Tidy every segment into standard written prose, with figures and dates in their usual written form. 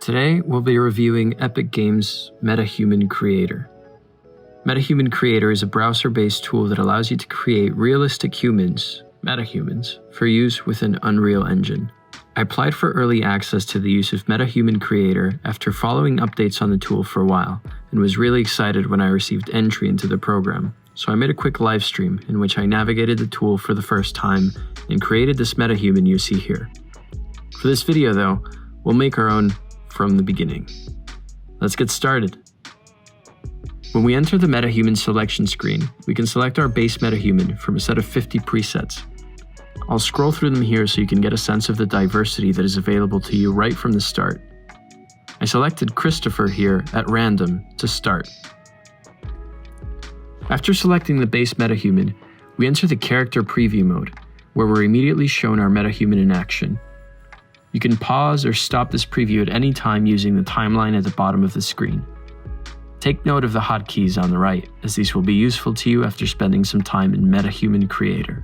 Today, we'll be reviewing Epic Games' MetaHuman Creator. MetaHuman Creator is a browser-based tool that allows you to create realistic humans, MetaHumans, for use with an Unreal Engine. I applied for early access to the use of MetaHuman Creator after following updates on the tool for a while, and was really excited when I received entry into the program. So I made a quick live stream in which I navigated the tool for the first time and created this MetaHuman you see here. For this video though, we'll make our own from the beginning. Let's get started. When we enter the MetaHuman Selection screen, we can select our base MetaHuman from a set of 50 presets. I'll scroll through them here so you can get a sense of the diversity that is available to you right from the start. I selected Kristofer here at random to start. After selecting the base MetaHuman, we enter the character preview mode, where we're immediately shown our MetaHuman in action. You can pause or stop this preview at any time using the timeline at the bottom of the screen. Take note of the hotkeys on the right, as these will be useful to you after spending some time in MetaHuman Creator.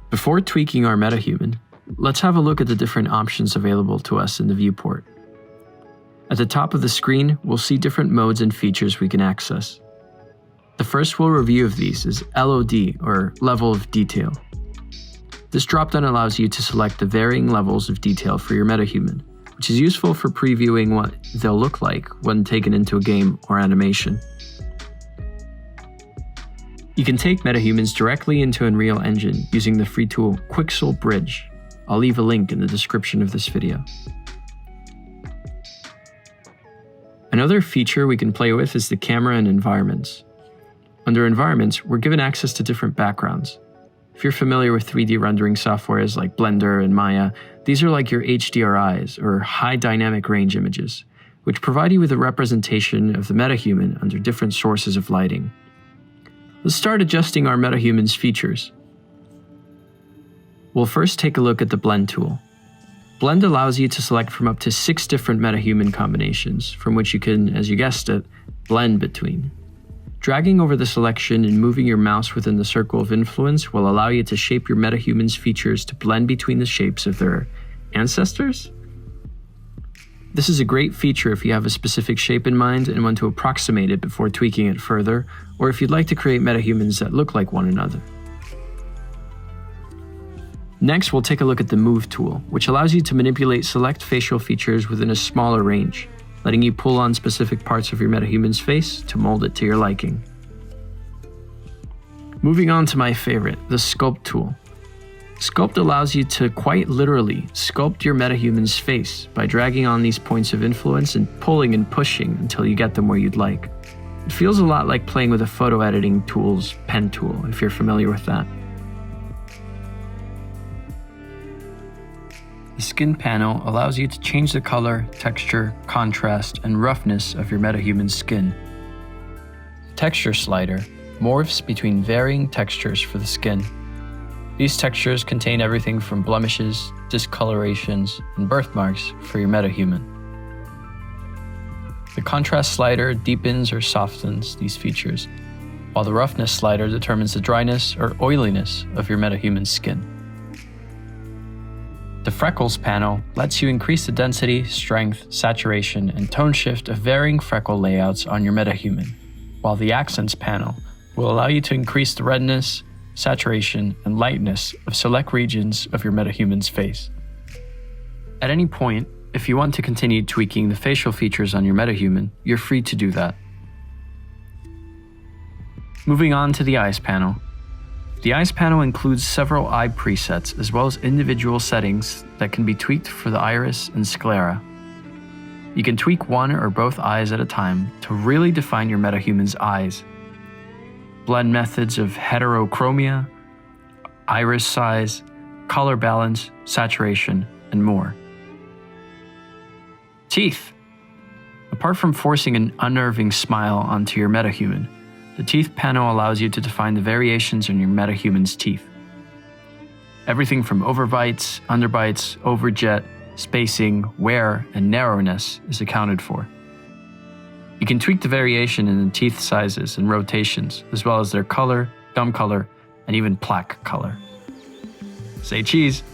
Before tweaking our MetaHuman, let's have a look at the different options available to us in the viewport. At the top of the screen, we'll see different modes and features we can access. The first we'll review of these is LOD, or Level of Detail. This dropdown allows you to select the varying levels of detail for your MetaHuman, which is useful for previewing what they'll look like when taken into a game or animation. You can take MetaHumans directly into Unreal Engine using the free tool Quixel Bridge. I'll leave a link in the description of this video. Another feature we can play with is the camera and environments. Under environments, we're given access to different backgrounds. If you're familiar with 3D rendering softwares like Blender and Maya, these are like your HDRIs, or high dynamic range images, which provide you with a representation of the MetaHuman under different sources of lighting. Let's start adjusting our MetaHuman's features. We'll first take a look at the Blend tool. Blend allows you to select from up to 6 different MetaHuman combinations, from which you can, as you guessed it, blend between. Dragging over the selection and moving your mouse within the circle of influence will allow you to shape your MetaHuman's features to blend between the shapes of their ancestors. This is a great feature if you have a specific shape in mind and want to approximate it before tweaking it further, or if you'd like to create MetaHumans that look like one another. Next, we'll take a look at the Move tool, which allows you to manipulate select facial features within a smaller range, letting you pull on specific parts of your MetaHuman's face to mold it to your liking. Moving on to my favorite, the Sculpt tool. Sculpt allows you to quite literally sculpt your MetaHuman's face by dragging on these points of influence and pulling and pushing until you get them where you'd like. It feels a lot like playing with a photo editing tool's pen tool, if you're familiar with that. The Skin panel allows you to change the color, texture, contrast, and roughness of your MetaHuman's skin. The Texture slider morphs between varying textures for the skin. These textures contain everything from blemishes, discolorations, and birthmarks for your MetaHuman. The Contrast slider deepens or softens these features, while the Roughness slider determines the dryness or oiliness of your MetaHuman's skin. The Freckles panel lets you increase the density, strength, saturation, and tone shift of varying freckle layouts on your MetaHuman, while the Accents panel will allow you to increase the redness, saturation, and lightness of select regions of your MetaHuman's face. At any point, if you want to continue tweaking the facial features on your MetaHuman, you're free to do that. Moving on to the Eyes panel. The Eyes panel includes several eye presets as well as individual settings that can be tweaked for the iris and sclera. You can tweak one or both eyes at a time to really define your MetaHuman's eyes. Blend methods of heterochromia, iris size, color balance, saturation, and more. Teeth. Apart from forcing an unnerving smile onto your MetaHuman, the Teeth panel allows you to define the variations in your MetaHuman's teeth. Everything from overbites, underbites, overjet, spacing, wear, and narrowness is accounted for. You can tweak the variation in the teeth sizes and rotations, as well as their color, gum color, and even plaque color. Say cheese.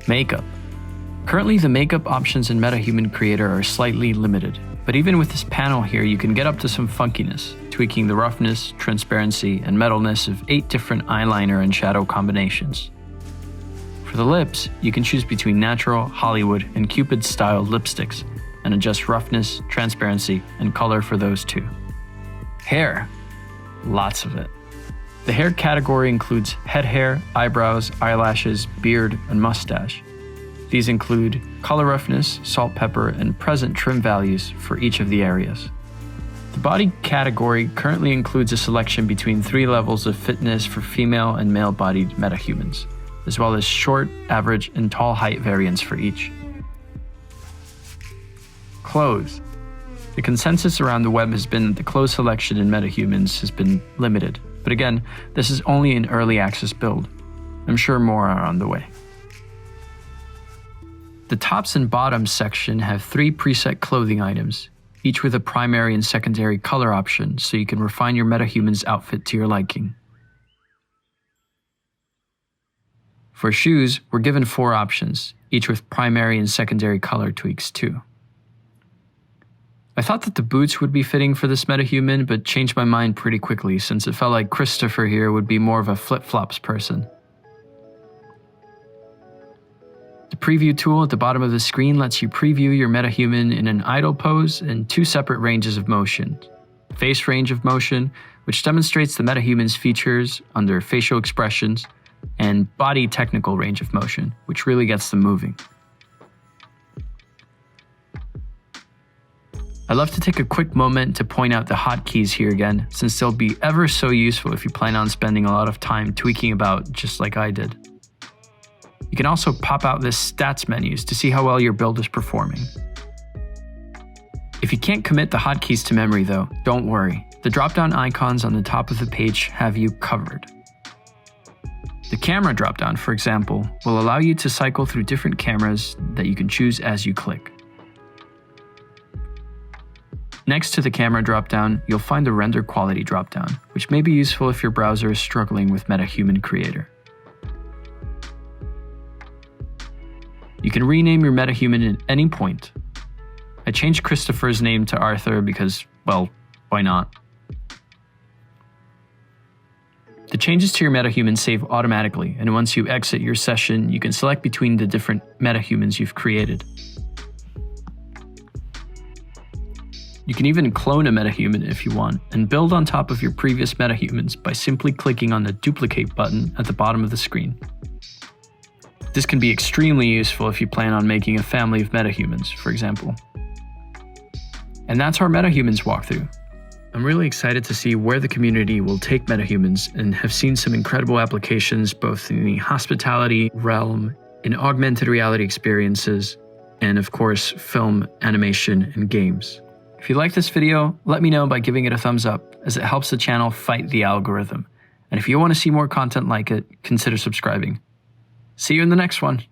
Makeup. Currently, the makeup options in MetaHuman Creator are slightly limited, but even with this panel here, you can get up to some funkiness, tweaking the roughness, transparency, and metalness of 8 different eyeliner and shadow combinations. For the lips, you can choose between natural, Hollywood, and Cupid-styled lipsticks, and adjust roughness, transparency, and color for those too. Hair. Lots of it. The hair category includes head hair, eyebrows, eyelashes, beard, and mustache. These include color roughness, salt, pepper, and present trim values for each of the areas. The body category currently includes a selection between 3 levels of fitness for female and male-bodied MetaHumans, as well as short, average, and tall height variants for each. Clothes. The consensus around the web has been that the clothes selection in MetaHumans has been limited, but again, this is only an early access build. I'm sure more are on the way. The tops and bottoms section have 3 preset clothing items, each with a primary and secondary color option so you can refine your MetaHuman's outfit to your liking. For shoes, we're given 4 options, each with primary and secondary color tweaks too. I thought that the boots would be fitting for this MetaHuman, but changed my mind pretty quickly since it felt like Kristofer here would be more of a flip-flops person. The preview tool at the bottom of the screen lets you preview your MetaHuman in an idle pose and 2 separate ranges of motion. Face range of motion, which demonstrates the MetaHuman's features under facial expressions, and body technical range of motion, which really gets them moving. I'd love to take a quick moment to point out the hotkeys here again, since they'll be ever so useful if you plan on spending a lot of time tweaking about just like I did. You can also pop out this stats menus to see how well your build is performing. If you can't commit the hotkeys to memory though, don't worry. The drop-down icons on the top of the page have you covered. The camera dropdown, for example, will allow you to cycle through different cameras that you can choose as you click. Next to the camera dropdown, you'll find the render quality dropdown, which may be useful if your browser is struggling with MetaHuman Creator. You can rename your MetaHuman at any point. I changed Kristofer's name to Arthur because, well, why not? The changes to your MetaHuman save automatically, and once you exit your session, you can select between the different MetaHumans you've created. You can even clone a MetaHuman if you want, and build on top of your previous MetaHumans by simply clicking on the duplicate button at the bottom of the screen. This can be extremely useful if you plan on making a family of MetaHumans, for example. And that's our MetaHumans walkthrough. I'm really excited to see where the community will take MetaHumans and have seen some incredible applications both in the hospitality realm, in augmented reality experiences, and of course, film, animation, and games. If you like this video, let me know by giving it a thumbs up, as it helps the channel fight the algorithm. And if you want to see more content like it, consider subscribing. See you in the next one.